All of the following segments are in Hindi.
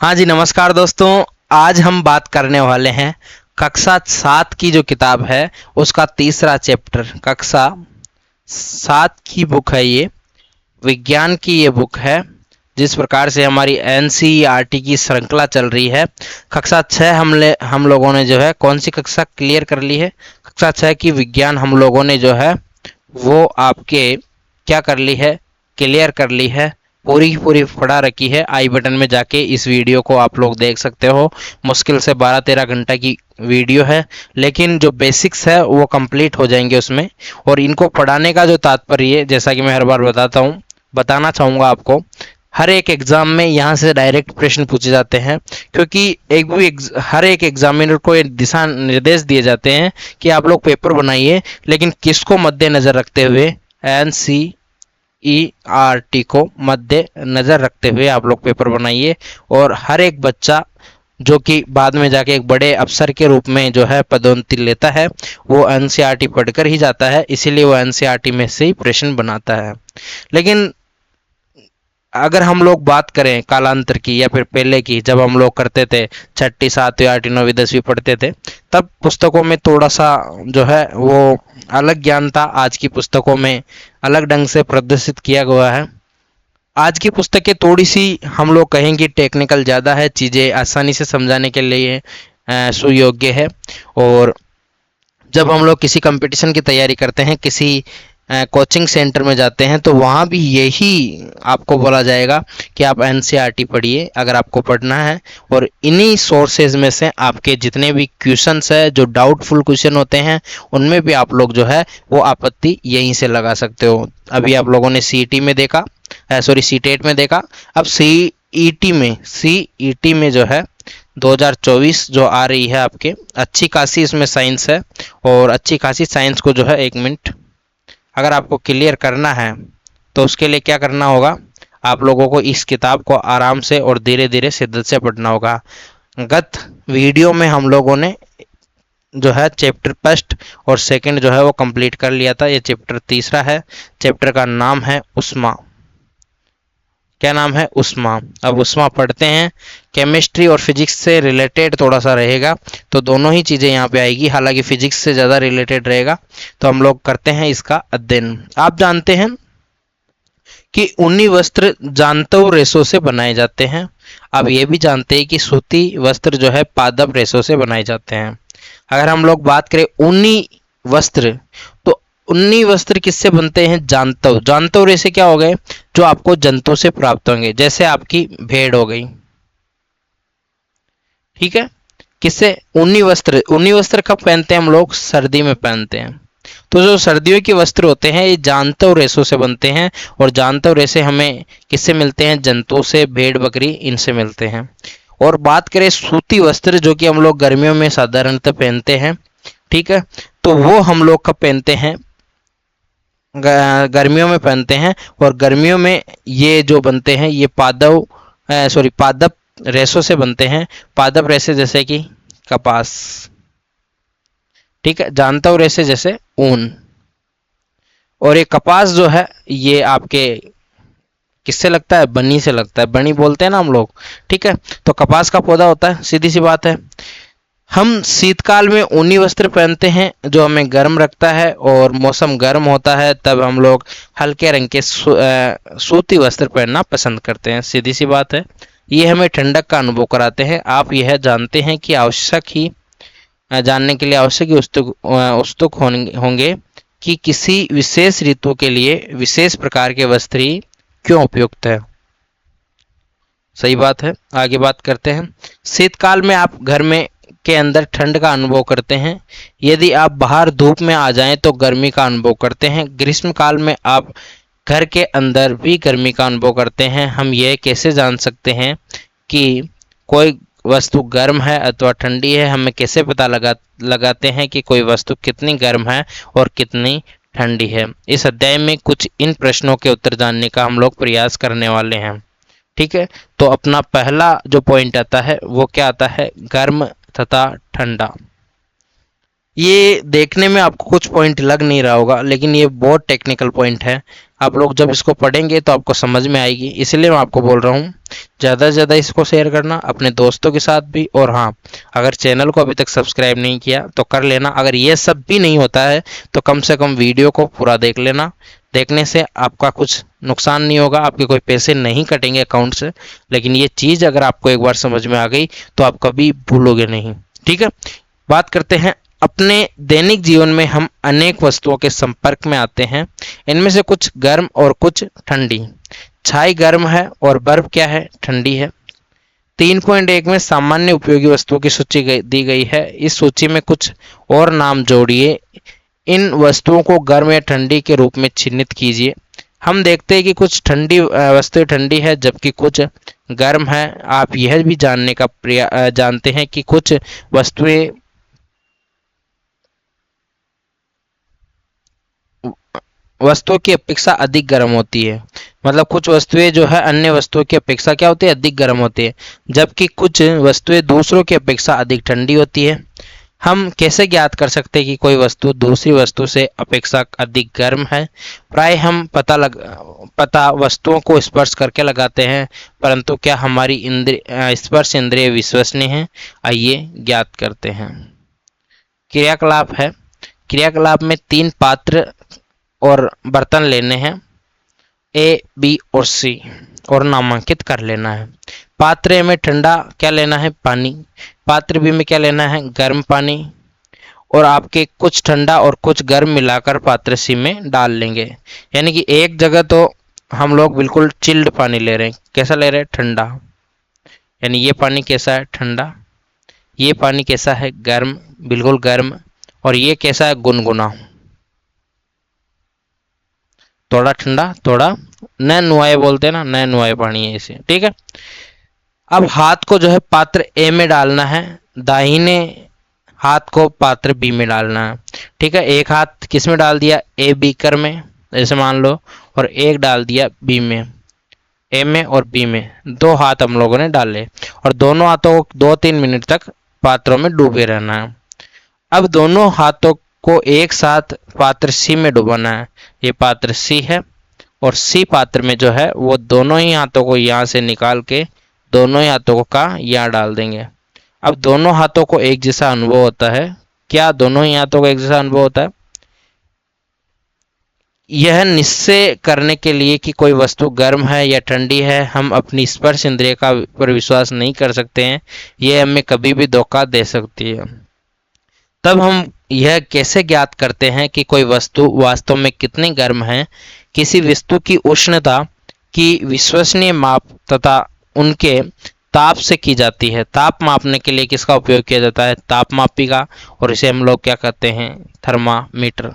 हाँ जी, नमस्कार दोस्तों। आज हम बात करने वाले हैं कक्षा 7 की जो किताब है उसका तीसरा चैप्टर। कक्षा 7 की बुक है ये, विज्ञान की ये बुक है। जिस प्रकार से हमारी एनसीईआरटी की श्रृंखला चल रही है, कक्षा 6 हम लोगों ने जो है कौन सी कक्षा क्लियर कर ली है? कक्षा 6 की विज्ञान हम लोगों ने जो है वो आपके क्या कर ली है, क्लियर कर ली है। पूरी की पूरी पढ़ा रखी है। आई बटन में जाके इस वीडियो को आप लोग देख सकते हो। मुश्किल से 12-13 घंटा की वीडियो है, लेकिन जो बेसिक्स है वो कंप्लीट हो जाएंगे उसमें। और इनको पढ़ाने का जो तात्पर्य है, जैसा कि मैं हर बार बताता हूँ, बताना चाहूँगा आपको, हर एक एग्जाम में यहाँ से डायरेक्ट प्रश्न पूछे जाते हैं। क्योंकि हर एक एग्जामिनर को एक दिशा निर्देश दिए जाते हैं कि आप लोग पेपर बनाइए, लेकिन किसको मद्देनजर रखते हुए? एनसीईआरटी को मद्देनजर रखते हुए आप लोग पेपर बनाइए। और हर एक बच्चा जो कि बाद में जाके एक बड़े अफसर के रूप में जो है पदोन्नति लेता है, वो एनसीईआरटी पढ़कर ही जाता है, इसीलिए वो एनसीईआरटी में से ही प्रश्न बनाता है। लेकिन अगर हम लोग बात करें कालांतर की या फिर पहले की, जब हम लोग करते थे छठी, सातवीं, आठवीं, नौवीं, 10वीं पढ़ते थे, तब पुस्तकों में थोड़ा सा जो है वो अलग ज्ञान था। आज की पुस्तकों में अलग ढंग से प्रदर्शित किया गया है। आज की पुस्तकें थोड़ी सी हम लोग कहेंगे टेक्निकल ज़्यादा है, चीज़ें आसानी से समझाने के लिए सुयोग्य है। और जब हम लोग किसी कंपटीशन की तैयारी करते हैं, किसी कोचिंग सेंटर में जाते हैं, तो वहाँ भी यही आपको बोला जाएगा कि आप एनसीईआरटी पढ़िए अगर आपको पढ़ना है। और इन्हीं सोर्सेज में से आपके जितने भी क्वेश्चंस है, जो डाउटफुल क्वेश्चन होते हैं, उनमें भी आप लोग जो है वो आपत्ति यहीं से लगा सकते हो। अभी आप लोगों ने सीईटी में देखा, सॉरी सीटेट में देखा, अब सीईटी में जो है 2024 जो आ रही है आपके, अच्छी खासी इसमें साइंस है। और अच्छी खासी साइंस को जो है, एक मिनट, अगर आपको क्लियर करना है तो उसके लिए क्या करना होगा? आप लोगों को इस किताब को आराम से और धीरे धीरे शिद्दत से पढ़ना होगा। गत वीडियो में हम लोगों ने जो है चैप्टर फर्स्ट और सेकंड जो है वो कंप्लीट कर लिया था। ये चैप्टर तीसरा है। चैप्टर का नाम है उष्मा। क्या नाम है? उष्मा। अब उष्मा पढ़ते हैं। केमिस्ट्री और फिजिक्स से रिलेटेड थोड़ा सा रहेगा, तो दोनों ही चीज़ें यहाँ पे आएगी, हालांकि फिजिक्स से ज़्यादा रिलेटेड रहेगा। तो हम लोग करते हैं इसका अध्ययन। आप जानते हैं कि ऊनी वस्त्र जानतव रेशों से बनाए जाते हैं। अब ये भी जानते हैं कि सूती वस्त्र जो है पादप रेशों से बनाए जाते हैं। अगर हम लोग बात करें ऊनी वस्त्र, तो ऊनी वस्त्र किससे बनते हैं? जानतव। जानतव रेशे क्या हो गए? जो आपको जंतु से प्राप्त होंगे, जैसे आपकी भेड़ हो गई, ठीक है। किससे? ऊनी वस्त्र। ऊनी वस्त्र कब पहनते हैं हम लोग? सर्दी में पहनते हैं। तो जो सर्दियों के वस्त्र होते हैं ये जानतव रेशों से बनते हैं। और जानतव रेशे हमें किससे मिलते हैं? जंतुओं से, भेड़ बकरी, इनसे मिलते हैं। और बात करें सूती वस्त्र, जो कि हम लोग गर्मियों में साधारणतः पहनते हैं, ठीक है, तो वो हम लोग कब पहनते हैं? गर्मियों में पहनते हैं। और गर्मियों में ये जो बनते हैं ये पादप रेशों से बनते हैं। पादप रेशे जैसे कि कपास, ठीक है, जानता हूँ, रेशे जैसे ऊन। और ये कपास जो है ये आपके किससे लगता है? बनी से लगता है। बनी बोलते हैं ना हम लोग, ठीक है। तो कपास का पौधा होता है, सीधी सी बात है। हम शीतकाल में ऊनी वस्त्र पहनते हैं जो हमें गर्म रखता है, और मौसम गर्म होता है तब हम लोग हल्के रंग के सूती वस्त्र पहनना पसंद करते हैं। सीधी सी बात है। ये हमें ठंडक का अनुभव कराते हैं। आप यह जानते हैं कि जानने के लिए आवश्यक ही उत्सुक होंगे कि किसी विशेष ऋतु के लिए विशेष प्रकार के वस्त्र ही क्यों उपयुक्त है। सही बात है। आगे बात करते हैं। शीतकाल में आप घर में के अंदर ठंड का अनुभव करते हैं। यदि आप बाहर धूप में आ जाएं तो गर्मी का अनुभव करते हैं। ग्रीष्म काल में आप घर के अंदर भी गर्मी का अनुभव करते हैं। हम यह कैसे जान सकते हैं कि कोई वस्तु गर्म है अथवा ठंडी है? हमें कैसे पता लगाते हैं कि कोई वस्तु कितनी गर्म है और कितनी ठंडी है? इस अध्याय में कुछ इन प्रश्नों के उत्तर जानने का हम लोग प्रयास करने वाले हैं, ठीक है। तो अपना पहला जो पॉइंट आता है वो क्या आता है? गर्म तथा ठंडा। ये देखने में आपको कुछ पॉइंट लग नहीं रहा होगा, लेकिन ये बहुत टेक्निकल पॉइंट है। आप लोग जब इसको पढ़ेंगे तो आपको समझ में आएगी, इसलिए मैं आपको बोल रहा हूँ ज़्यादा से ज़्यादा इसको शेयर करना अपने दोस्तों के साथ भी। और हाँ, अगर चैनल को अभी तक सब्सक्राइब नहीं किया तो कर लेना। अगर ये सब भी नहीं होता है तो कम से कम वीडियो को पूरा देख लेना। देखने से आपका कुछ नुकसान नहीं होगा, आपके कोई पैसे नहीं कटेंगे अकाउंट से, लेकिन ये चीज़ अगर आपको एक बार समझ में आ गई तो आप कभी भूलोगे नहीं। ठीक है, बात करते हैं। अपने दैनिक जीवन में हम अनेक वस्तुओं के संपर्क में आते हैं, इनमें से कुछ गर्म और कुछ ठंडी। छाई गर्म है और बर्फ क्या है, ठंडी है। 3.1 में सामान्य उपयोगी वस्तुओं की सूची दी गई है। इस सूची में कुछ और नाम जोड़िए। इन वस्तुओं को गर्म या ठंडी के रूप में चिन्हित कीजिए। हम देखते हैं कि कुछ ठंडी वस्तुएं ठंडी है जबकि कुछ गर्म है। आप यह भी जानने का जानते हैं कि कुछ वस्तुएं वस्तुओं की अपेक्षा अधिक गर्म होती है। मतलब कुछ वस्तुएं जो है अन्य वस्तुओं की अपेक्षा क्या होती है, अधिक गर्म होती है, जबकि कुछ वस्तुएं दूसरों की अपेक्षा अधिक ठंडी होती है। हम कैसे ज्ञात कर सकते हैं कि कोई वस्तु दूसरी वस्तु से अपेक्षा अधिक गर्म है? प्राय हम पता वस्तुओं को स्पर्श करके लगाते हैं, परंतु क्या हमारी स्पर्श इंद्रिय विश्वसनीय है? आइए ज्ञात करते हैं। क्रियाकलाप है। क्रियाकलाप में 3 पात्र और बर्तन लेने हैं, ए, बी और सी, और नामांकित कर लेना है। पात्र ए में ठंडा क्या लेना है, पानी। पात्र बी में क्या लेना है, गर्म पानी। और आपके कुछ ठंडा और कुछ गर्म मिलाकर पात्र सी में डाल लेंगे। यानी कि एक जगह तो हम लोग बिल्कुल चिल्ड पानी ले रहे हैं। कैसा ले रहे हैं, ठंडा। यानी ये पानी कैसा है, ठंडा। ये पानी कैसा है, गर्म, बिल्कुल गर्म। और ये कैसा है, गुनगुना, थोड़ा ठंडा, थोड़ा न नुआए बोलते हैं ना, न नुआए पानी है इसे। ठीक है, अब हाथ को जो है पात्र ए में डालना है, दाहिने हाथ को पात्र बी में डालना है। ठीक है, एक हाथ किस में डाल दिया, ए बीकर में जैसे मान लो, और एक डाल दिया बी में, ए में और बी में। 2 हाथ हम लोगों ने डाले और दोनों हाथों को 2-3 मिनट तक पात्रों में डूबे रहना है। अब दोनों हाथों को एक साथ पात्र सी में डुबाना है। ये पात्र सी है और सी पात्र में जो है वो दोनों ही हाथों को यहाँ से निकाल के दोनों ही हाथों का यहाँ डाल देंगे। अब दोनों हाथों को एक जैसा अनुभव होता है। क्या दोनों ही हाथों को एक जैसा अनुभव होता है? यह निश्चय करने के लिए कि कोई वस्तु गर्म है या ठंडी है हम अपनी स्पर्श इंद्रिय का पर विश्वास नहीं कर सकते हैं। यह हमें कभी भी धोखा दे सकती है। तब हम यह कैसे ज्ञात करते हैं कि कोई वस्तु वास्तव में कितनी गर्म है? किसी वस्तु की उष्णता की विश्वसनीय माप तथा उनके ताप से की जाती है। ताप मापने के लिए किसका उपयोग किया जाता है? तापमापी का। और इसे हम लोग क्या कहते हैं? थर्मामीटर।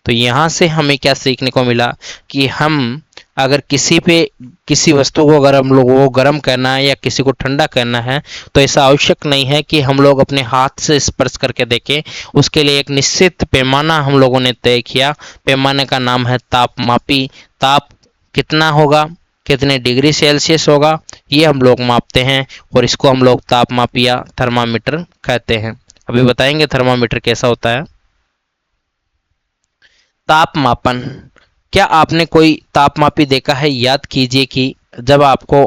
तो यहाँ से हमें क्या सीखने को मिला कि हम अगर किसी वस्तु को अगर हम लोगों को गर्म करना है या किसी को ठंडा करना है तो ऐसा आवश्यक नहीं है कि हम लोग अपने हाथ से स्पर्श करके देखें। उसके लिए एक निश्चित पैमाना हम लोगों ने तय किया। पैमाने का नाम है तापमापी। ताप कितना होगा, कितने डिग्री सेल्सियस होगा, ये हम लोग मापते हैं और इसको हम लोग तापमापी या थर्मामीटर कहते हैं। अभी बताएंगे थर्मामीटर कैसा होता है। तापमापन। क्या आपने कोई तापमापी देखा है? याद कीजिए कि जब आपको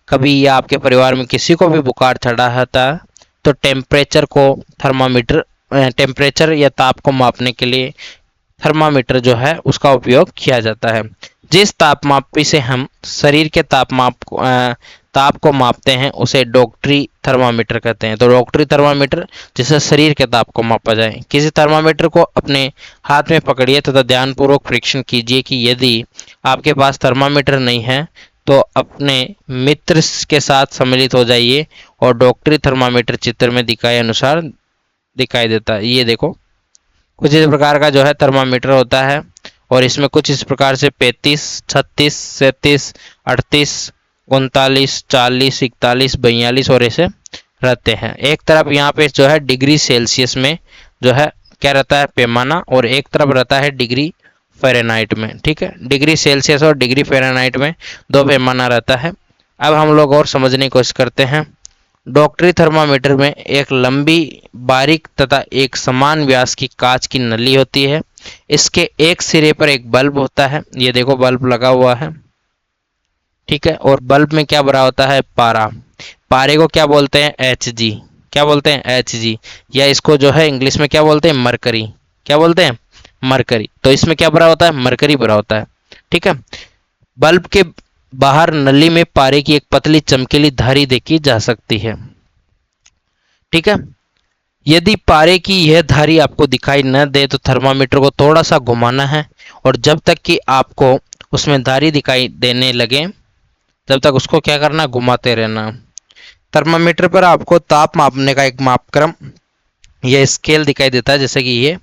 कभी या आपके परिवार में किसी को भी बुखार चढ़ा था तो टेम्परेचर या ताप को मापने के लिए थर्मामीटर जो है उसका उपयोग किया जाता है। जिस तापमापी से हम शरीर के ताप को मापते हैं उसे डॉक्टरी थर्मामीटर कहते हैं। तो डॉक्टरी थर्मामीटर जिससे शरीर के ताप को मापा जाए। किसी थर्मामीटर को अपने हाथ में पकड़िए तथा ध्यानपूर्वक परीक्षण कीजिए कि यदि आपके पास थर्मामीटर नहीं है तो अपने मित्र के साथ सम्मिलित हो जाइए और डॉक्टरी थर्मामीटर चित्र में दिखाए अनुसार दिखाई देता है। ये देखो, कुछ इस प्रकार का जो है थर्मामीटर होता है और इसमें कुछ इस प्रकार से 35, 36, 37, 38, 39, 40, 41, 42 और ऐसे रहते हैं। एक तरफ यहाँ पे जो है डिग्री सेल्सियस में जो है क्या रहता है, पैमाना, और एक तरफ रहता है डिग्री फ़ारेनहाइट में। ठीक है, डिग्री सेल्सियस और डिग्री फ़ारेनहाइट में 2 पैमाना रहता है। अब हम लोग और समझने की कोशिश करते हैं। डॉक्टरी थर्मामीटर में एक लंबी, बारीक तथा एक समान व्यास की कांच की नली होती है। इसके एक सिरे पर एक बल्ब होता है, ये देखो बल्ब लगा हुआ है, ठीक है। और बल्ब में क्या भरा होता है? पारा। पारे को क्या बोलते हैं? Hg। क्या बोलते हैं? Hg। या इसको जो है इंग्लिश में क्या बोलते हैं? मरकरी। क्या बोलते हैं? मरकरी। तो इसमें क्या भरा होता है? मरकरी भरा होता है, ठीक है। बल्ब के बाहर नली में पारे की एक पतली चमकीली धारी देखी जा सकती है, ठीक है। यदि पारे की यह धारी आपको दिखाई न दे तो थर्मामीटर को थोड़ा सा घुमाना है, और जब तक कि आपको उसमें धारी दिखाई देने लगे तब तक उसको क्या करना? घुमाते रहना। थर्मामीटर पर आपको ताप मापने का एक मापक्रम या स्केल दिखाई देता है, जैसे कि ये,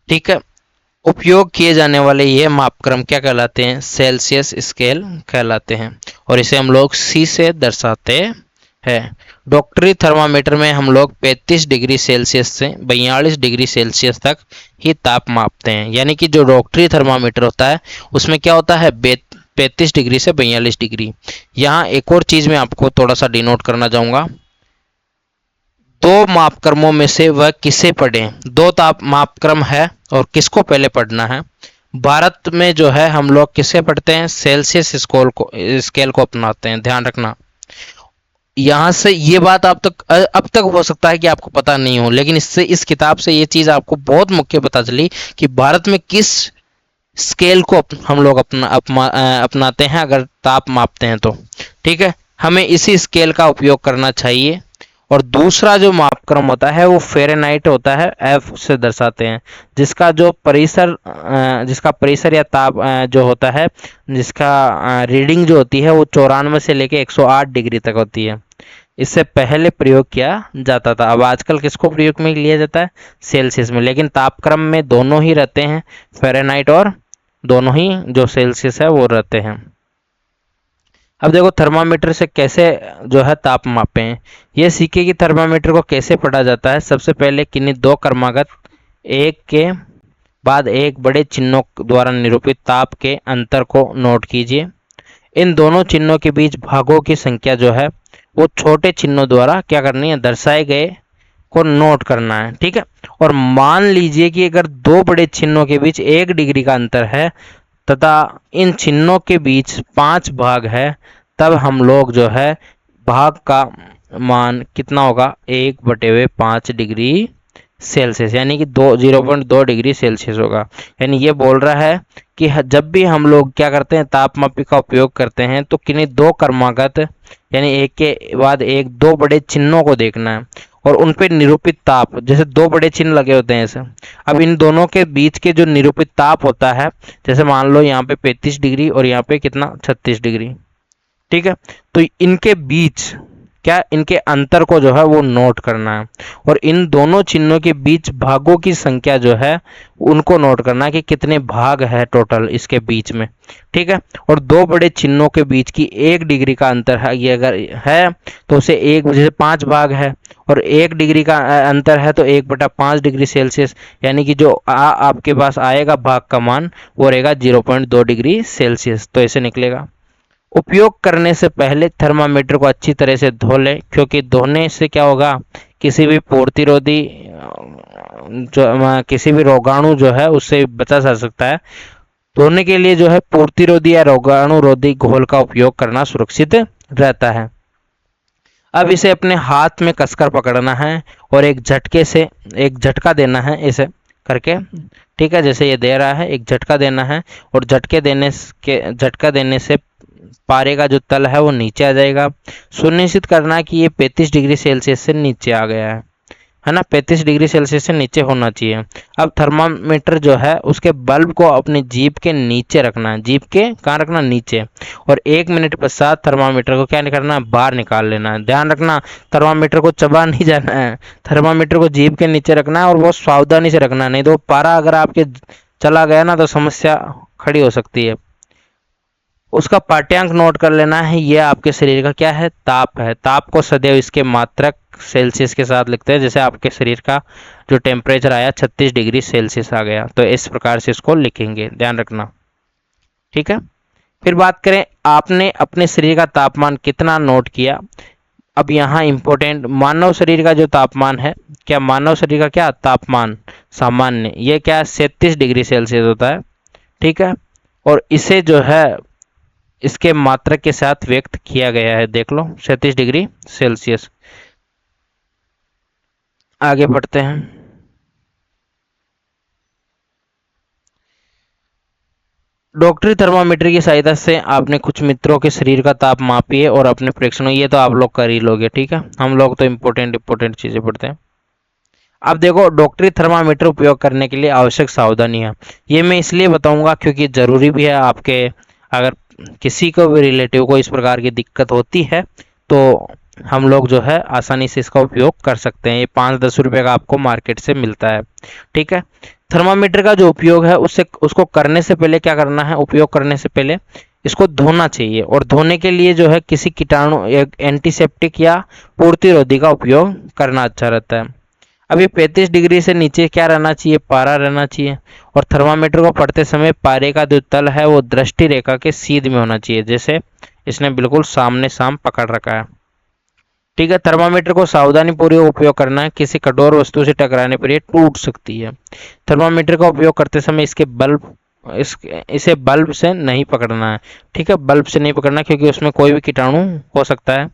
ठीक है। उपयोग किए जाने वाले ये मापक्रम क्या कहलाते हैं? सेल्सियस स्केल कहलाते हैं, और इसे हम लोग सी से दर्शाते हैं। डॉक्टरी थर्मामीटर में हम लोग 35 डिग्री सेल्सियस से 42 डिग्री सेल्सियस तक ही ताप मापते हैं। यानी कि जो डॉक्टरी थर्मामीटर होता है उसमें क्या होता है? 35 डिग्री से 42 डिग्री। यहाँ एक और चीज़ मैं आपको थोड़ा सा डिनोट करना चाहूँगा। दो मापक्रमों में से वह किसे पढ़ें? दो ताप मापक्रम है और किसको पहले पढ़ना है? भारत में जो है हम लोग किसे पढ़ते हैं? सेल्सियस स्केल को अपनाते हैं, ध्यान रखना। यहाँ से ये बात आप तक अब तक हो सकता है कि आपको पता नहीं हो, लेकिन इससे इस किताब से ये चीज़ आपको बहुत मुख्य पता चली कि भारत में किस स्केल को हम लोग अपनाते हैं अगर ताप मापते हैं तो, ठीक है। हमें इसी स्केल का उपयोग करना चाहिए। और दूसरा जो मापक्रम होता है वो फ़ारेनहाइट होता है, एफ से दर्शाते हैं, जिसका परिसर या ताप जो होता है, जिसका रीडिंग जो होती है वो 94 से लेके 108 डिग्री तक होती है। इससे पहले प्रयोग किया जाता था, अब आजकल किसको प्रयोग में लिया जाता है? सेल्सियस में। लेकिन तापक्रम में दोनों ही रहते हैं, फ़ारेनहाइट और दोनों ही जो सेल्सियस है वो रहते हैं। अब देखो थर्मामीटर से कैसे जो है ताप मापें, ये सीखे कि थर्मामीटर को कैसे पढ़ा जाता है। सबसे पहले किन्हीं दो क्रमागत एक के बाद एक बड़े चिन्हों द्वारा निरूपित ताप के अंतर को नोट कीजिए। इन दोनों चिन्हों के बीच भागों की संख्या जो है वो छोटे चिन्हों द्वारा क्या करनी है? दर्शाए गए को नोट करना है, ठीक है। और मान लीजिए कि अगर दो बड़े चिन्हों के बीच 1 डिग्री का अंतर है तथा इन चिन्हों के बीच 5 भाग है, तब हम लोग जो है भाग का मान कितना होगा? 1/5 डिग्री सेल्सियस, यानी कि 0.2 डिग्री सेल्सियस होगा। यानी ये बोल रहा है कि जब भी हम लोग क्या करते हैं? तापमापी का उपयोग करते हैं तो किन्हीं दो क्रमागत यानी एक के बाद एक दो बड़े चिन्हों को देखना है और उन पे निरूपित ताप, जैसे दो बड़े चिन्ह लगे होते हैं ऐसे। अब इन दोनों के बीच के जो निरूपित ताप होता है, जैसे मान लो यहाँ पे 35 डिग्री और यहाँ पे कितना? 36 डिग्री, ठीक है। तो इनके बीच क्या, इनके अंतर को जो है वो नोट करना है, और इन दोनों चिन्हों के बीच भागों की संख्या जो है उनको नोट करना है कि कितने भाग है टोटल इसके बीच में, ठीक है। और दो बड़े चिन्हों के बीच की 1 डिग्री का अंतर है, ये अगर है तो उसे एक, जैसे 5 भाग है और 1 डिग्री का अंतर है तो 1/5 डिग्री सेल्सियस, यानी कि जो आपके पास आएगा भाग का मान वो रहेगा 0.2 डिग्री सेल्सियस। तो ऐसे निकलेगा। उपयोग करने से पहले थर्मामीटर को अच्छी तरह से धो लें, क्योंकि धोने से क्या होगा? किसी भी प्रतिरोधी जो किसी भी रोगाणु जो है उससे बचा जा सकता है। धोने के लिए जो है प्रतिरोधी या रोगाणुरोधी घोल का उपयोग करना सुरक्षित रहता है। अब इसे अपने हाथ में कसकर पकड़ना है और एक झटका देना है इसे करके, ठीक है। जैसे ये दे रहा है, एक झटका देना है, और झटका देने से पारे का जो तल है वो नीचे आ जाएगा। सुनिश्चित करना कि ये 35 डिग्री सेल्सियस से नीचे आ गया है ना, 35 डिग्री सेल्सियस से नीचे होना चाहिए। अब थर्मामीटर जो है उसके बल्ब को अपनी जीभ के नीचे रखना है, जीभ के कहाँ रखना? नीचे। और 1 मिनट पश्चात थर्मामीटर को क्या करना है? बाहर निकाल लेना है। ध्यान रखना, थर्मामीटर को चबा नहीं जाना है, थर्मामीटर को जीभ के नीचे रखना है और बहुत सावधानी से रखना है, नहीं तो पारा अगर आपके चला गया ना तो समस्या खड़ी हो सकती है। उसका पाठ्यांक नोट कर लेना है। ये आपके शरीर का क्या है? ताप है। ताप को सदैव इसके मात्रक सेल्सियस के साथ लिखते हैं। जैसे आपके शरीर का जो टेम्परेचर आया 36 डिग्री सेल्सियस आ गया, तो इस प्रकार से इसको लिखेंगे, ध्यान रखना, ठीक है। फिर बात करें आपने अपने शरीर का तापमान कितना नोट किया। अब यहाँ इंपॉर्टेंट, मानव शरीर का जो तापमान है, क्या मानव शरीर का क्या तापमान सामान्य, ये क्या 37 डिग्री सेल्सियस होता है, ठीक है। और इसे जो है इसके मात्रक के साथ व्यक्त किया गया है, देख लो 37 डिग्री सेल्सियस। आगे बढ़ते हैं। डॉक्टरी थर्मामीटर की सहायता से आपने कुछ मित्रों के शरीर का ताप मापिए और अपने परीक्षणों, ये तो आप लोग कर ही लोगे, ठीक है। हम लोग तो इंपॉर्टेंट चीजें पढ़ते हैं। अब देखो, डॉक्टरी थर्मामीटर उपयोग करने के लिए आवश्यक सावधानियां, ये मैं इसलिए बताऊंगा क्योंकि जरूरी भी है आपके, अगर किसी को भी रिलेटिव को इस प्रकार की दिक्कत होती है तो हम लोग जो है आसानी से इसका उपयोग कर सकते हैं। ये 5-10 रुपये का आपको मार्केट से मिलता है, ठीक है। थर्मामीटर का जो उपयोग है उससे उसको करने से पहले क्या करना है, उपयोग करने से पहले इसको धोना चाहिए, और धोने के लिए जो है किसी कीटाणु एंटीसेप्टिक या पूर्तिरोधी का उपयोग करना अच्छा रहता है। अब ये 35 डिग्री से नीचे क्या रहना चाहिए, पारा रहना चाहिए। और थर्मामीटर को पढ़ते समय पारे का जो तल है वो दृष्टि रेखा के सीध में होना चाहिए, जैसे इसने बिल्कुल सामने साम पकड़ रखा है, ठीक है। थर्मामीटर को सावधानी पूर्वक उपयोग करना है, किसी कठोर वस्तु से टकराने पर ये टूट सकती है। थर्मामीटर का उपयोग करते समय इसे बल्ब से नहीं पकड़ना है, ठीक है। बल्ब से नहीं पकड़ना क्योंकि उसमें कोई भी कीटाणु हो सकता है।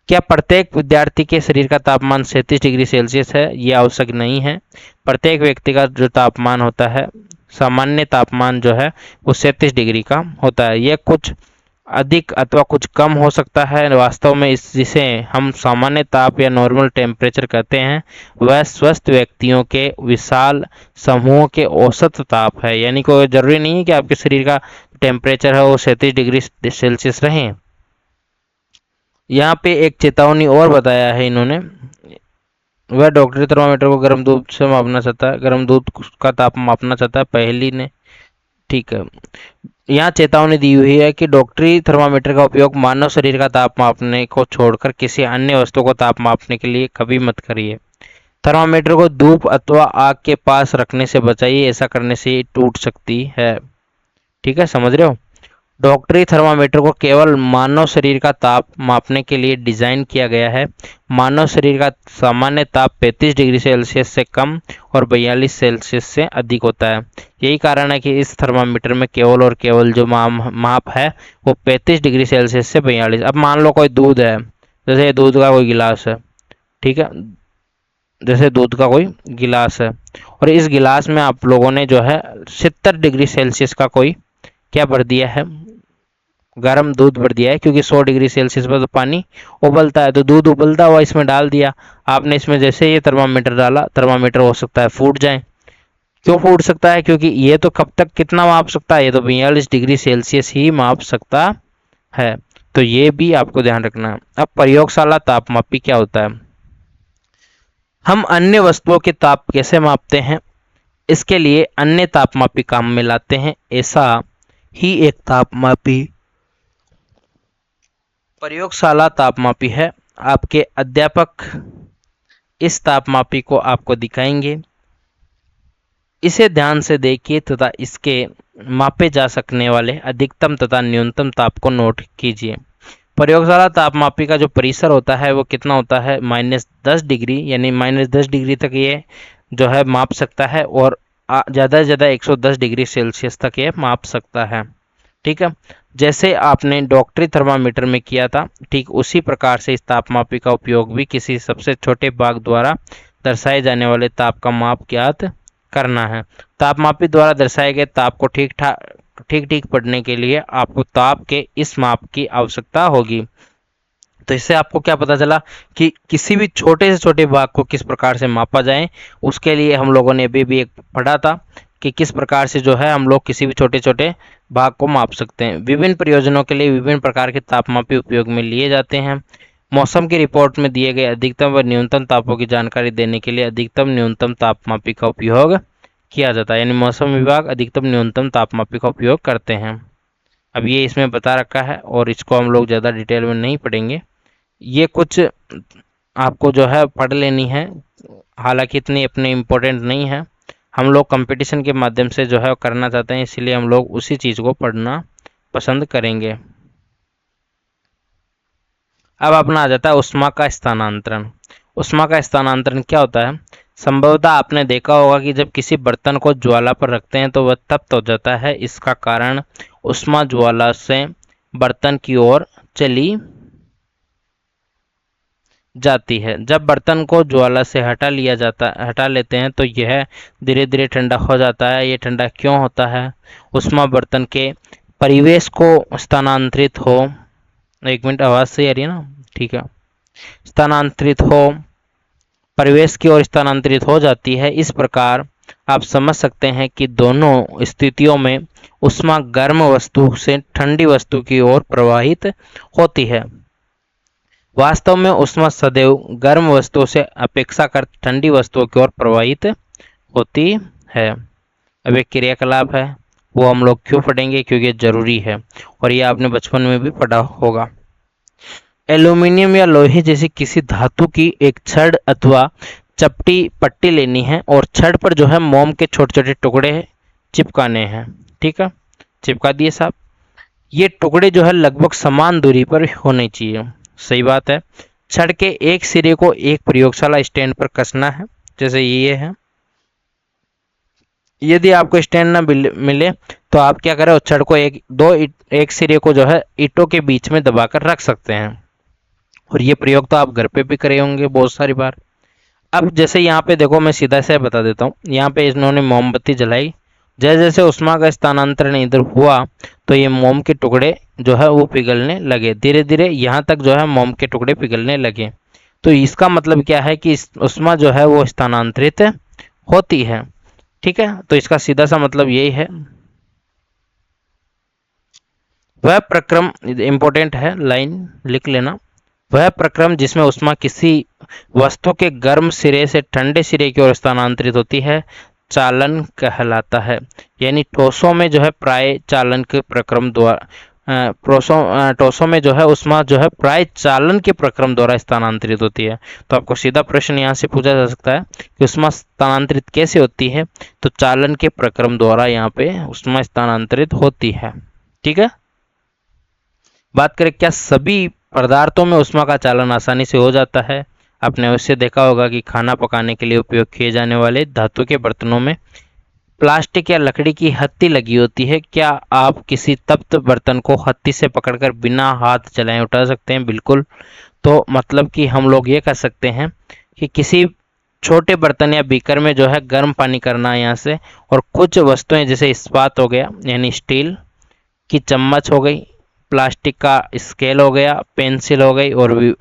क्या प्रत्येक विद्यार्थी के शरीर का तापमान 37 डिग्री सेल्सियस है, ये आवश्यक नहीं है। प्रत्येक व्यक्ति का जो तापमान होता है, सामान्य तापमान जो है वो 37 डिग्री का होता है। यह कुछ अधिक अथवा कुछ कम हो सकता है। वास्तव में इस जिसे हम सामान्य ताप या नॉर्मल टेम्परेचर कहते हैं, वह स्वस्थ व्यक्तियों के विशाल समूह के औसत ताप है। यानी कोई जरूरी नहीं है कि आपके शरीर का टेम्परेचर है वो 37 डिग्री सेल्सियस रहे। यहाँ पे एक चेतावनी और बताया है इन्होंने, वह डॉक्टरी थर्मामीटर को गर्म दूध से मापना चाहता है, गर्म दूध का ताप मापना चाहता है पहली ने, ठीक है। यहाँ चेतावनी दी हुई है कि डॉक्टरी थर्मामीटर का उपयोग मानव शरीर का ताप मापने को छोड़कर किसी अन्य वस्तु को ताप मापने के लिए कभी मत करिए। थर्मामीटर को धूप अथवा आग के पास रखने से बचाइए, ऐसा करने से ये टूट सकती है, ठीक है, समझ रहे हो। डॉक्टरी थर्मामीटर को केवल मानव शरीर का ताप मापने के लिए डिजाइन किया गया है। मानव शरीर का सामान्य ताप 35 डिग्री सेल्सियस से कम और 42 सेल्सियस से अधिक होता है। यही कारण है कि इस थर्मामीटर में केवल और केवल जो माप है वो 35 डिग्री सेल्सियस से 42। अब मान लो कोई दूध है, जैसे दूध का कोई गिलास है, ठीक है, जैसे दूध का कोई गिलास है, और इस गिलास में आप लोगों ने जो है 70 डिग्री सेल्सियस का कोई क्या भर दिया है, गर्म दूध भर दिया है, क्योंकि 100 डिग्री सेल्सियस पर तो पानी उबलता है, तो दूध उबलता हुआ इसमें डाल दिया आपने। इसमें जैसे ये थर्मामीटर डाला, थर्मामीटर हो सकता है फूट जाए। क्यों फूट सकता है, क्योंकि ये तो कब तक कितना माप सकता है, ये तो 42 डिग्री सेल्सियस ही माप सकता है। तो ये भी आपको ध्यान रखना है। अब प्रयोगशाला तापमापी क्या होता है, हम अन्य वस्तुओं के ताप कैसे मापते हैं, इसके लिए अन्य तापमापी काम में लाते हैं। ऐसा ही एक तापमापी प्रयोगशाला तापमापी है। आपके अध्यापक इस तापमापी को आपको दिखाएंगे, इसे ध्यान से देखिए तथा इसके मापे जा सकने वाले अधिकतम तथा न्यूनतम ताप को नोट कीजिए। प्रयोगशाला तापमापी का जो परिसर होता है वो कितना होता है, -10 डिग्री, यानी -10 डिग्री तक ये जो है माप सकता है, और ज़्यादा से ज़्यादा 110 डिग्री सेल्सियस तक ये माप सकता है, ठीक है। जैसे आपने डॉक्टरी थर्मामीटर में किया था, ठीक उसी प्रकार से इस तापमापी का उपयोग भी किसी सबसे छोटे भाग द्वारा दर्शाए जाने वाले ताप का माप ज्ञात करना है। तापमापी द्वारा दर्शाए गए ताप को ठीक पढ़ने के लिए आपको ताप के इस माप की आवश्यकता होगी। तो इससे आपको क्या पता चला कि किसी भी छोटे से छोटे भाग को किस प्रकार से मापा जाए। उसके लिए हम लोगों ने अभी भी एक पढ़ा था कि किस प्रकार से जो है हम लोग किसी भी छोटे छोटे भाग को माप सकते हैं। विभिन्न प्रयोजनों के लिए विभिन्न प्रकार के तापमापी उपयोग में लिए जाते हैं। मौसम की रिपोर्ट में दिए गए अधिकतम व न्यूनतम तापों की जानकारी देने के लिए अधिकतम न्यूनतम तापमापी का उपयोग किया जाता है, यानी मौसम विभाग अधिकतम न्यूनतम तापमापी का उपयोग करते हैं। अब ये इसमें बता रखा है और इसको हम लोग ज़्यादा डिटेल में नहीं पढ़ेंगे, ये कुछ आपको जो है पढ़ लेनी है, हालांकि इतनी अपने इम्पोर्टेंट नहीं है। हम लोग कंपटीशन के माध्यम से जो है करना चाहते हैं, इसलिए हम लोग उसी चीज़ को पढ़ना पसंद करेंगे। अब अपना आ जाता है उष्मा का स्थानांतरण। उष्मा का स्थानांतरण क्या होता है? संभवतः आपने देखा होगा कि जब किसी बर्तन को ज्वाला पर रखते हैं तो वह तप्त हो जाता है। इसका कारण उष्मा ज्वाला से बर्तन की ओर चली जाती है। जब बर्तन को ज्वाला से हटा लेते हैं तो यह धीरे धीरे ठंडा हो जाता है। ये ठंडा क्यों होता है? उष्मा बर्तन के परिवेश को स्थानांतरित हो, एक मिनट, आवाज सही आ रही है ना? ठीक है। स्थानांतरित हो, परिवेश की ओर स्थानांतरित हो जाती है। इस प्रकार आप समझ सकते हैं कि दोनों स्थितियों में उष्मा गर्म वस्तु से ठंडी वस्तु की ओर प्रवाहित होती है। वास्तव में उष्मा सदैव गर्म वस्तुओं से अपेक्षाकृत ठंडी वस्तुओं की ओर प्रवाहित होती है। अब एक क्रियाकलाप है, वो हम लोग क्यों पढ़ेंगे? क्योंकि ये जरूरी है और ये आपने बचपन में भी पढ़ा होगा। एल्यूमिनियम या लोहे जैसी किसी धातु की एक छड़ अथवा चपटी पट्टी लेनी है और छड़ पर जो है मोम के छोटे छोटे टुकड़े चिपकाने हैं। ठीक है, चिपका दिए साहब। ये टुकड़े जो है लगभग समान दूरी पर होने चाहिए। सही बात है। छड़ के एक सिरे को एक प्रयोगशाला स्टैंड पर कसना है, जैसे ये है। यदि आपको स्टैंड ना मिले तो आप क्या करें, उस छड़ को एक सिरे को जो है ईंटों के बीच में दबाकर रख सकते हैं। और ये प्रयोग तो आप घर पे भी करे होंगे बहुत सारी बार। अब जैसे यहाँ पे देखो, मैं सीधा से बता देता हूँ। यहाँ पे इन्होंने मोमबत्ती जलाई, जैसे जैसे उष्मा का स्थानांतरण इधर हुआ तो ये मोम के टुकड़े जो है वो पिघलने लगे। धीरे धीरे यहाँ तक जो है मोम के टुकड़े पिघलने लगे। तो इसका मतलब क्या है कि उष्मा जो है वो स्थानांतरित होती है। ठीक है, तो इसका सीधा सा मतलब यही है। वह प्रक्रम, इंपॉर्टेंट है, लाइन लिख लेना। वह प्रक्रम जिसमें उष्मा किसी वस्तु के गर्म सिरे से ठंडे सिरे की ओर स्थानांतरित होती है, चालन कहलाता है। यानी ठोसों में जो है प्राय चालन के प्रक्रम द्वारा ठोसों में जो है उष्मा जो है प्राय चालन के प्रक्रम द्वारा स्थानांतरित होती है। तो आपको सीधा प्रश्न यहाँ से पूछा जा सकता है कि उष्मा स्थानांतरित कैसे होती है? तो चालन के प्रक्रम द्वारा यहाँ पे उष्मा स्थानांतरित होती है। ठीक है। बात करें क्या सभी पदार्थों में उष्मा का चालन आसानी से हो जाता है? आपने अवश्य देखा होगा कि खाना पकाने के लिए उपयोग किए जाने वाले धातु के बर्तनों में प्लास्टिक या लकड़ी की हत्ती लगी होती है। क्या आप किसी तप्त बर्तन को हत्ती से पकड़कर बिना हाथ चलाए उठा सकते हैं? बिल्कुल। तो मतलब कि हम लोग ये कह सकते हैं कि किसी छोटे बर्तन या बीकर में जो है गर्म पानी करना यहाँ से, और कुछ वस्तुएं जैसे इस्पात हो गया यानी स्टील की चम्मच हो गई, प्लास्टिक का स्केल हो गया, पेंसिल हो गई, और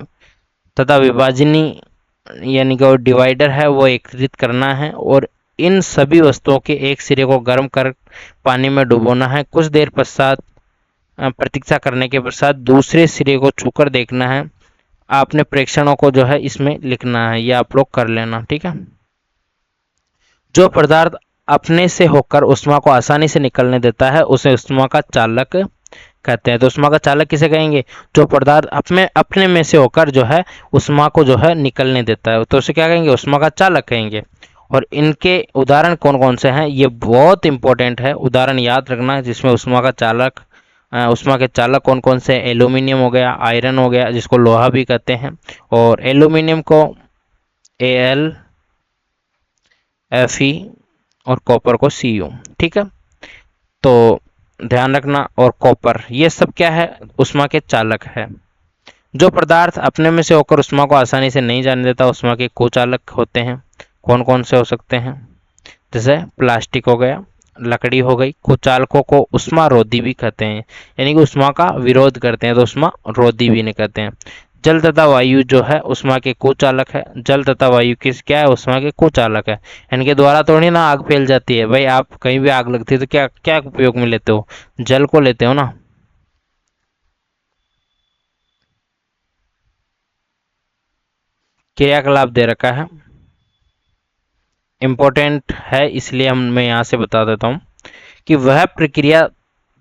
तथा विभाजनी यानी कि डिवाइडर है वो एकत्रित करना है। और इन सभी वस्तुओं के एक सिरे को गर्म कर पानी में डुबोना है। कुछ देर पश्चात प्रतीक्षा करने के पश्चात दूसरे सिरे को छूकर देखना है। आपने प्रेक्षणों को जो है इसमें लिखना है, ये आप लोग कर लेना। ठीक है। जो पदार्थ अपने से होकर उष्मा को आसानी से निकलने देता है उसे उष्मा का चालक कहते हैं। तो उष्मा का चालक किसे कहेंगे? जो पदार्थ अपने में से होकर जो है उष्मा को जो है निकलने देता है, तो उसे क्या कहेंगे? उष्मा का चालक कहेंगे। और इनके उदाहरण कौन कौन से हैं, ये बहुत इंपॉर्टेंट है, उदाहरण याद रखना जिसमें उष्मा के चालक कौन कौन से? एल्यूमिनियम हो गया, आयरन हो गया जिसको लोहा भी कहते हैं, और एल्यूमिनियम को Al, Fe और कॉपर को Cu। ठीक है, तो ध्यान रखना। और कॉपर, ये सब क्या है? उष्मा के चालक है। जो पदार्थ अपने में से होकर उष्मा को आसानी से नहीं जाने देता उष्मा के कुचालक होते हैं। कौन कौन से हो सकते हैं? जैसे प्लास्टिक हो गया, लकड़ी हो गई। कुचालकों को उष्मा रोधी भी कहते हैं, यानी कि उष्मा का विरोध करते हैं तो उष्मा रोधी भी नहीं कहते हैं। जल तथा वायु जो है उष्मा के कुचालक है। जल तथा वायु किस क्या है? उष्मा के कुचालक है। इनके द्वारा थोड़ी ना आग फैल जाती है भाई। आप कहीं भी आग लगती है तो क्या क्या उपयोग में लेते हो? जल को लेते हो ना। क्रियाकलाप दे रखा है, इंपॉर्टेंट है इसलिए मैं यहाँ से बता देता हूँ कि वह प्रक्रिया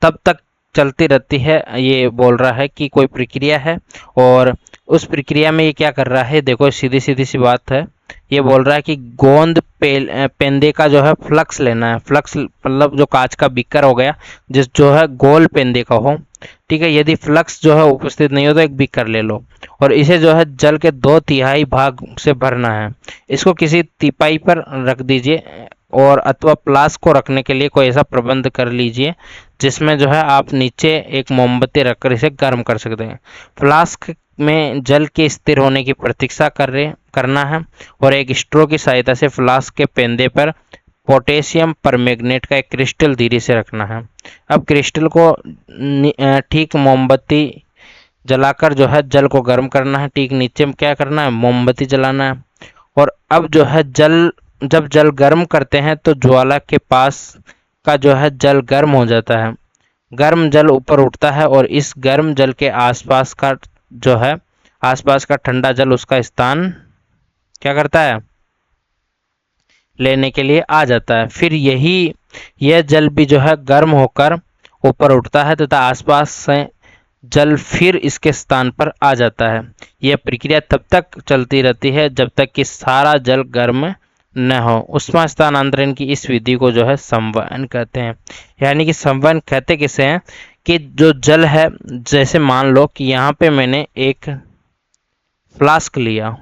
तब तक चलती रहती है। ये बोल रहा है कि कोई प्रक्रिया है और उस प्रक्रिया में ये क्या कर रहा है, देखो सीधी सीधी सी बात है। ये बोल रहा है कि गोंद पेंदे का जो है फ्लक्स लेना है। फ्लक्स मतलब जो कांच का बीकर हो गया जिस जो है गोल पेंदे का हो। ठीक है, यदि फ्लक्स जो है उपस्थित नहीं हो तो एक बीकर ले लो और इसे जो है जल के 2/3 भाग से भरना है। इसको किसी तिपाई पर रख दीजिए और अथवा फ्लास्क को रखने के लिए कोई ऐसा प्रबंध कर लीजिए जिसमें जो है आप नीचे एक मोमबत्ती रखकर इसे गर्म कर सकते हैं। फ्लास्क में जल के स्थिर होने की प्रतीक्षा करना है और एक स्ट्रो की सहायता से फ्लास्क के पेंदे पर पोटेशियम परमैंगनेट का एक क्रिस्टल धीरे से रखना है। अब क्रिस्टल को ठीक मोमबत्ती जलाकर जो है जल को गर्म करना है। ठीक नीचे में क्या करना है, मोमबत्ती जलाना है। और अब जो है जब जल गर्म करते हैं तो ज्वाला के पास का जो है जल गर्म हो जाता है। गर्म जल ऊपर उठता है और इस गर्म जल के आसपास का जो है आसपास का ठंडा जल उसका स्थान क्या करता है, लेने के लिए आ जाता है। फिर यह जल भी जो है गर्म होकर ऊपर उठता है तथा आसपास से जल फिर इसके स्थान पर आ जाता है। यह प्रक्रिया तब तक चलती रहती है जब तक कि सारा जल गर्म न हो। उष्मा स्थानांतरण की इस विधि को जो है संवहन कहते हैं। यानी कि संवहन कहते किसे हैं कि जो जल है, जैसे मान लो कि यहाँ पे मैंने एक फ्लास्क लिया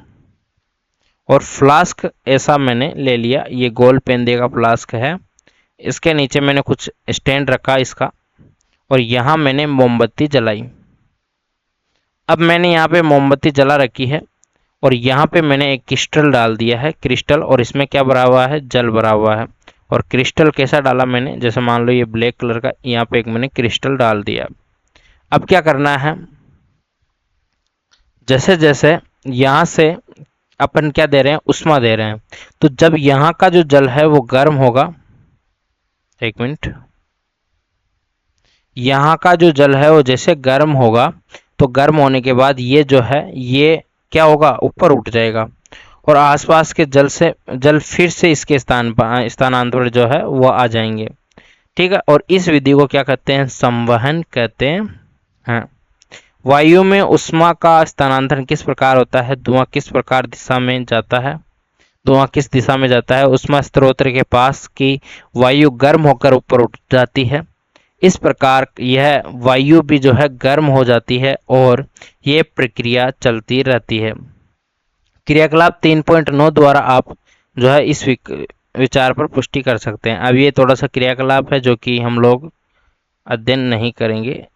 और फ्लास्क ऐसा मैंने ले लिया, ये गोल पेंदे का फ्लास्क है। इसके नीचे मैंने कुछ स्टैंड रखा इसका और यहाँ मैंने मोमबत्ती जलाई। अब मैंने यहाँ पे मोमबत्ती जला रखी है और यहाँ पे मैंने एक क्रिस्टल डाल दिया है, क्रिस्टल, और इसमें क्या भरा हुआ है, जल भरा हुआ है। और क्रिस्टल कैसा डाला मैंने, जैसे मान लो ये ब्लैक कलर का, यहाँ पे एक मैंने क्रिस्टल डाल दिया। अब क्या करना है, जैसे जैसे यहाँ से अपन क्या दे रहे हैं, उष्मा दे रहे हैं, तो जब यहाँ का जो जल है वो गर्म होगा, एक मिनट, यहाँ का जो जल है वो जैसे गर्म होगा तो गर्म होने के बाद ये जो है ये क्या होगा, ऊपर उठ जाएगा और आसपास के जल फिर से इसके स्थानांतरण जो है वो आ जाएंगे। ठीक है, और इस विधि को क्या कहते हैं, संवहन कहते हैं। वायु में उष्मा का स्थानांतरण किस प्रकार होता है, धुआं किस दिशा में जाता है, उष्मा स्रोत के पास की वायु गर्म होकर ऊपर उठ जाती है। इस प्रकार यह वायु भी जो है गर्म हो जाती है और ये प्रक्रिया चलती रहती है। क्रियाकलाप 3.9 द्वारा आप जो है इस विचार पर पुष्टि कर सकते हैं। अब ये थोड़ा सा क्रियाकलाप है जो कि हम लोग अध्ययन नहीं करेंगे,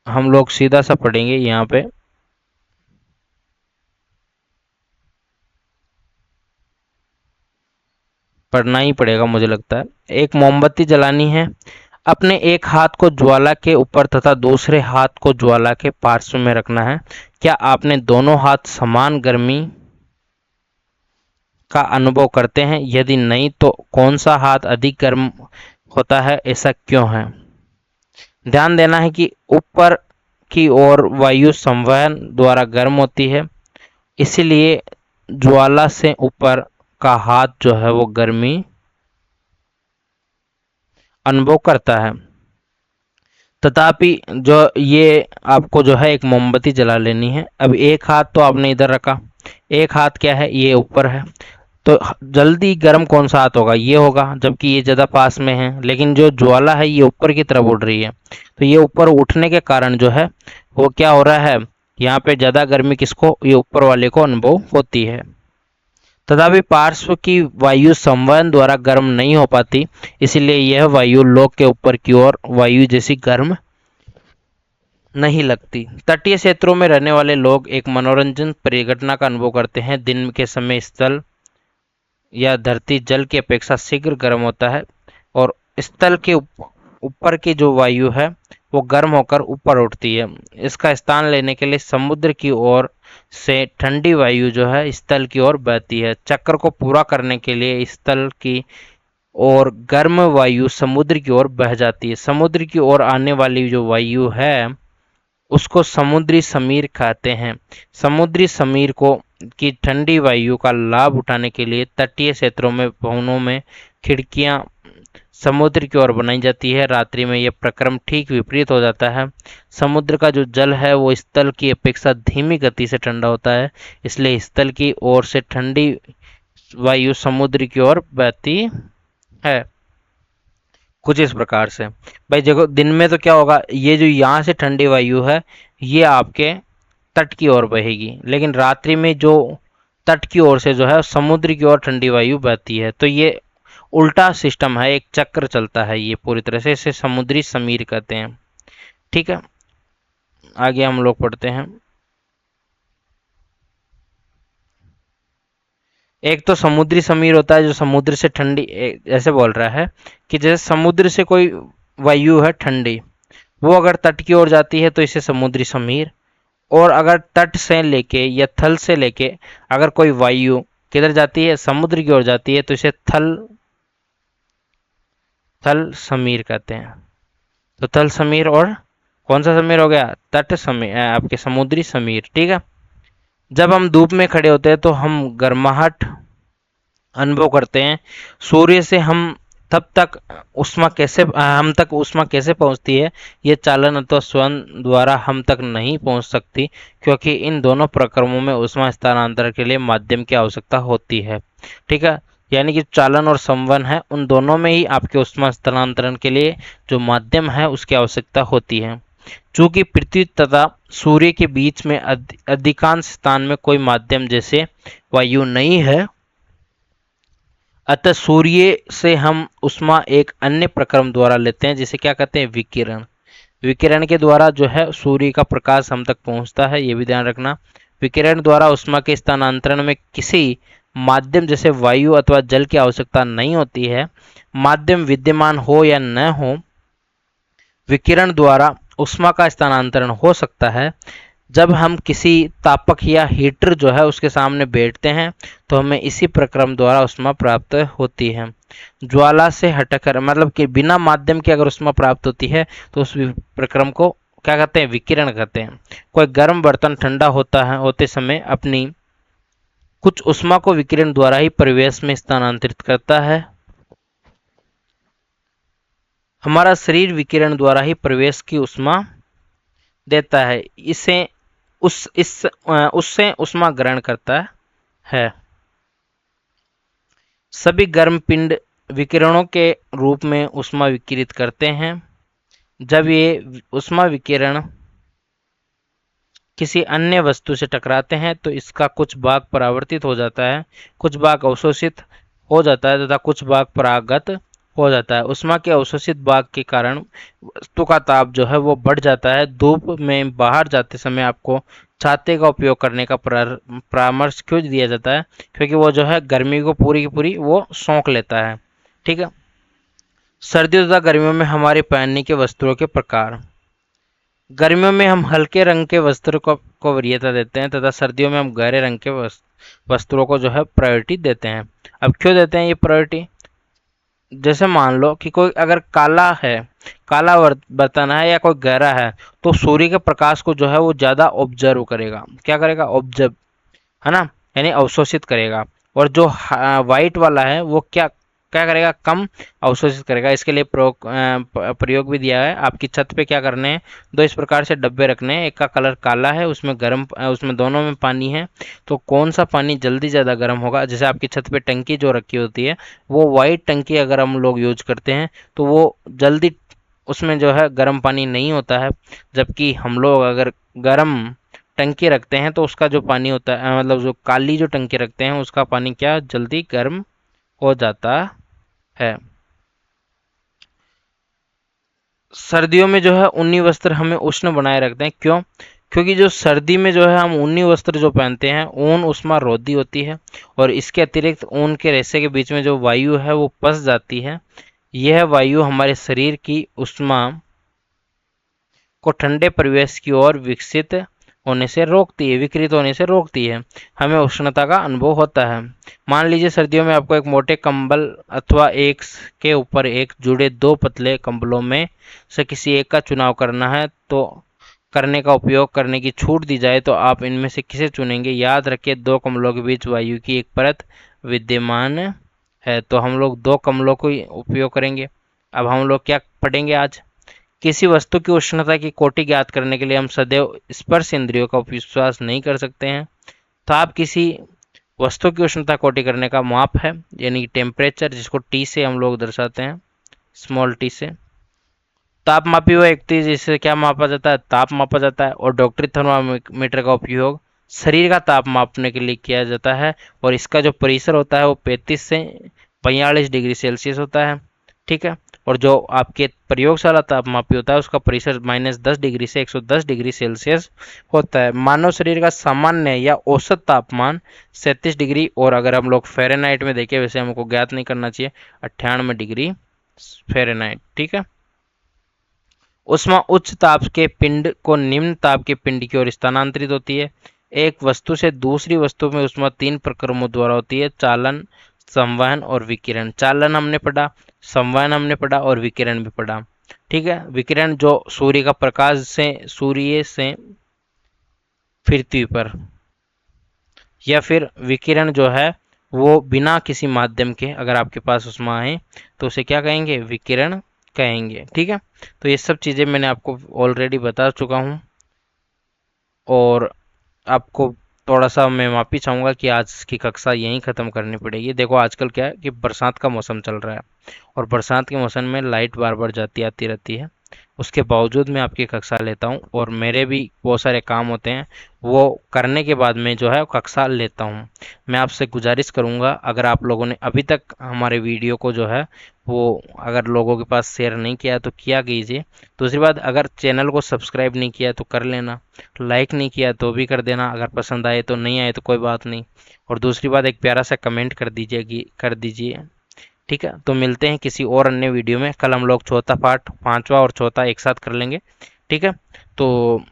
हम लोग सीधा सा पढ़ेंगे। यहाँ पे पढ़ना ही पड़ेगा मुझे लगता है। एक मोमबत्ती जलानी है, अपने एक हाथ को ज्वाला के ऊपर तथा दूसरे हाथ को ज्वाला के पार्श्व में रखना है। क्या आपने दोनों हाथ समान गर्मी का अनुभव करते हैं? यदि नहीं तो कौन सा हाथ अधिक गर्म होता है, ऐसा क्यों है? ध्यान देना है कि ऊपर की ओर वायु संवहन द्वारा गर्म होती है, इसलिए ज्वाला से ऊपर का हाथ जो है वो गर्मी अनुभव करता है। तथापि जो ये आपको जो है एक मोमबत्ती जला लेनी है। अब एक हाथ तो आपने इधर रखा, एक हाथ क्या है, ये ऊपर है, तो जल्दी गर्म कौन सा हाथ होगा, ये होगा, जबकि ये ज़्यादा पास में है। लेकिन जो ज्वाला है ये ऊपर की तरफ उड़ रही है, तो ये ऊपर उठने के कारण जो है वो क्या हो रहा है, यहाँ पे ज़्यादा गर्मी किसको, ये ऊपर वाले को अनुभव होती है। तथापि पार्श्व की वायु संवहन द्वारा गर्म नहीं हो पाती, इसलिए यह वायु लोक के ऊपर की ओर वायु जैसी गर्म नहीं लगती। तटीय क्षेत्रों में रहने वाले लोग एक मनोरंजन परिघटना का अनुभव करते हैं। दिन के समय स्थल या धरती जल की अपेक्षा शीघ्र गर्म होता है और स्थल के ऊपर की जो वायु है वो गर्म होकर ऊपर उठती है। इसका स्थान लेने के लिए समुद्र की ओर से ठंडी वायु जो है स्थल की ओर बहती है। चक्र को पूरा करने के लिए स्थल की और गर्म वायु समुद्र की ओर बह जाती है। समुद्र की ओर आने वाली जो वायु है उसको समुद्री समीर कहते हैं। समुद्री समीर को की ठंडी वायु का लाभ उठाने के लिए तटीय क्षेत्रों में भवनों में खिड़कियां समुद्र की ओर बनाई जाती है। रात्रि में यह प्रक्रम ठीक विपरीत हो जाता है। समुद्र का जो जल है वो स्थल की अपेक्षा धीमी गति से ठंडा होता है, इसलिए स्थल की ओर से ठंडी वायु समुद्र की ओर बहती है। कुछ इस प्रकार से भाई देखो, दिन में तो क्या होगा, ये जो यहाँ से ठंडी वायु है ये आपके तट की ओर बहेगी, लेकिन रात्रि में जो तट की ओर से जो है समुद्र की ओर ठंडी वायु बहती है। तो ये उल्टा सिस्टम है, एक चक्र चलता है ये पूरी तरह से, इसे समुद्री समीर कहते हैं। ठीक है, आगे हम लोग पढ़ते हैं। एक तो समुद्री समीर होता है जो समुद्र से ठंडी, ऐसे बोल रहा है कि जैसे समुद्र से कोई वायु है ठंडी, वो अगर तट की ओर जाती है तो इसे समुद्री समीर, और अगर तट से लेके या थल से लेके अगर कोई वायु किधर जाती है, समुद्र की ओर जाती है, तो इसे थल थल समीर कहते हैं। तो थल समीर और कौन सा समीर हो गया, तट समीर, आपके समुद्री समीर। ठीक है, जब हम धूप में खड़े होते हैं तो हम गर्माहट अनुभव करते हैं। सूर्य से हम तक ऊष्मा कैसे पहुंचती है, ये चालन अथवा स्वयं द्वारा हम तक नहीं पहुंच सकती, क्योंकि इन दोनों प्रक्रमों में ऊष्मा स्थानांतरण के लिए माध्यम की आवश्यकता होती है। ठीक है, यानी कि चालन और संवहन है, उन दोनों में ही आपके ऊष्मा स्थानांतरण के लिए जो माध्यम है उसकी आवश्यकता होती है। चूंकि पृथ्वी तथा सूर्य के बीच में अधिकांश स्थान में कोई माध्यम जैसे वायु नहीं है, अतः सूर्य से हम उष्मा एक अन्य प्रक्रम द्वारा लेते हैं, जिसे क्या कहते हैं, विकिरण। विकिरण के द्वारा जो है सूर्य का प्रकाश हम तक पहुंचता है, ये भी ध्यान रखना। विकिरण द्वारा उष्मा के स्थानांतरण में किसी माध्यम जैसे वायु अथवा जल की आवश्यकता नहीं होती है। माध्यम विद्यमान हो या न हो, विकिरण द्वारा उष्मा का स्थानांतरण हो सकता है। जब हम किसी तापक या हीटर जो है उसके सामने बैठते हैं तो हमें इसी प्रक्रम द्वारा उष्मा प्राप्त होती है। ज्वाला से हटकर, मतलब कि बिना माध्यम के अगर उष्मा प्राप्त होती है तो उस प्रक्रम को क्या कहते हैं, विकिरण कहते हैं। कोई गर्म बर्तन ठंडा होता है होते समय अपनी कुछ उष्मा को विकिरण द्वारा ही परिवेश में स्थानांतरित करता है। हमारा शरीर विकिरण द्वारा ही परिवेश की उष्मा देता है, उससे उष्मा ग्रहण करता है। सभी गर्म पिंड विकिरणों के रूप में उष्मा विकिरित करते हैं। जब ये उष्मा विकिरण किसी अन्य वस्तु से टकराते हैं तो इसका कुछ भाग परावर्तित हो जाता है, कुछ भाग अवशोषित हो जाता है तथा कुछ भाग परागत हो जाता है। उष्मा के अवशोषित भाग के कारण वस्तु का ताप जो है वो बढ़ जाता है। धूप में बाहर जाते समय आपको छाते का उपयोग करने का परामर्श क्यों दिया जाता है, क्योंकि वो जो है गर्मी को पूरी की पूरी वो सोख लेता है। ठीक है, सर्दियों तथा गर्मियों में हमारे पहनने के वस्त्रों के प्रकार। गर्मियों में हम हल्के रंग के वस्त्रों को वरीयता देते हैं तथा सर्दियों में हम गहरे रंग के वस्त्रों को जो है प्रायोरिटी देते हैं। अब क्यों देते हैं ये प्रायोरिटी, जैसे मान लो कि कोई अगर काला बर्तन है या कोई गहरा है, तो सूर्य के प्रकाश को जो है वो ज़्यादा ऑब्जर्व करेगा, क्या करेगा, ऑब्जर्व, है ना, यानी अवशोषित करेगा। और जो वाइट वाला है वो क्या क्या करेगा, कम अवशोषित करेगा। इसके लिए प्रयोग भी दिया है। आपकी छत पे क्या करने हैं, दो इस प्रकार से डब्बे रखने हैं, एक का कलर काला है, उसमें दोनों में पानी है, तो कौन सा पानी जल्दी ज़्यादा गर्म होगा। जैसे आपकी छत पे टंकी जो रखी होती है, वो वाइट टंकी अगर हम लोग यूज करते हैं तो वो जल्दी उसमें जो है गर्म पानी नहीं होता है। जबकि हम लोग अगर गर्म टंकी रखते हैं तो उसका जो पानी होता है, मतलब जो काली जो टंकी रखते हैं उसका पानी क्या जल्दी गर्म हो जाता है। सर्दियों में जो है ऊनी वस्त्र हमें उष्ण बनाए रखते हैं, क्यों, क्योंकि जो सर्दी में जो है हम ऊनी वस्त्र जो पहनते हैं, ऊन उष्मा रोधी होती है और इसके अतिरिक्त ऊन के रेशे के बीच में जो वायु है वो पस जाती है। यह वायु हमारे शरीर की उष्मा को ठंडे परिवेश की ओर विकसित होने से रोकती है, विकृत होने से रोकती है। हमें उष्णता का अनुभव होता है। मान लीजिए सर्दियों में आपको एक मोटे कंबल अथवा एक के ऊपर एक जुड़े दो पतले कंबलों में से किसी एक का चुनाव करना है, तो करने का उपयोग करने की छूट दी जाए तो आप इनमें से किसे चुनेंगे। याद रखिए, दो कंबलों के बीच वायु की एक परत विद्यमान है, तो हम लोग दो कंबलों को उपयोग करेंगे। अब हम लोग क्या पढ़ेंगे आज, किसी वस्तु की उष्णता की कोटि ज्ञात करने के लिए हम सदैव स्पर्श इंद्रियों का विश्वास नहीं कर सकते हैं। तो आप किसी वस्तु की उष्णता कोटि करने का माप है, यानी टेम्परेचर, जिसको टी से हम लोग दर्शाते हैं, स्मॉल टी से। तापमापी वह व्यक्ति जिससे क्या मापा जाता है, ताप मापा जाता है। और डॉक्टरी थर्मामीटर का उपयोग शरीर का ताप मापने के लिए किया जाता है और इसका जो परिसर होता है वो 35 से 42 डिग्री सेल्सियस होता है। ठीक है। और जो आपके प्रयोगशाला तापमापी होता है उसका परिसर -10 डिग्री से 110 डिग्री सेल्सियस होता है। मानव शरीर का सामान्य या औसत तापमान 37 डिग्री, और अगर हम लोग फ़ारेनहाइट में देखें, वैसे हमको ज्ञात नहीं करना चाहिए, 98 डिग्री फ़ारेनहाइट। ठीक है। उष्मा उच्च ताप के पिंड को निम्न ताप के पिंड की ओर स्थानांतरित होती है। एक वस्तु से दूसरी वस्तु में उष्मा 3 प्रक्रमों द्वारा होती है: चालन, संवहन और विकिरण। चालन हमने पढ़ा, संवहन हमने पढ़ा और विकिरण भी पढ़ा। ठीक है। विकिरण जो सूर्य का प्रकाश से सूर्य से पृथ्वी पर, या फिर विकिरण जो है वो बिना किसी माध्यम के अगर आपके पास उष्मा है तो उसे क्या कहेंगे, विकिरण कहेंगे। ठीक है। तो ये सब चीज़ें मैंने आपको ऑलरेडी बता चुका हूँ और आपको थोड़ा सा मैं माफ़ी चाहूँगा कि आज की कक्षा यहीं ख़त्म करनी पड़ेगी। देखो आजकल क्या है कि बरसात का मौसम चल रहा है और बरसात के मौसम में लाइट बार बार जाती आती रहती है। उसके बावजूद मैं आपकी कक्षा लेता हूँ और मेरे भी बहुत सारे काम होते हैं, वो करने के बाद में जो है कक्षा लेता हूँ। मैं आपसे गुजारिश करूँगा, अगर आप लोगों ने अभी तक हमारे वीडियो को जो है वो अगर लोगों के पास शेयर नहीं किया तो किया कीजिए। दूसरी बात, अगर चैनल को सब्सक्राइब नहीं किया तो कर लेना, लाइक नहीं किया तो भी कर देना, अगर पसंद आए तो, नहीं आए तो कोई बात नहीं। और दूसरी बात, एक प्यारा सा कमेंट कर दीजिए। ठीक है। तो मिलते हैं किसी और अन्य वीडियो में। कल हम लोग चौथा पार्ट, पांचवा और चौथा एक साथ कर लेंगे। ठीक है। तो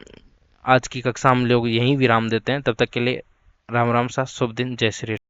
आज की कक्षा हम लोग यहीं विराम देते हैं। तब तक के लिए राम राम सा, शुभ दिन, जय श्री राम।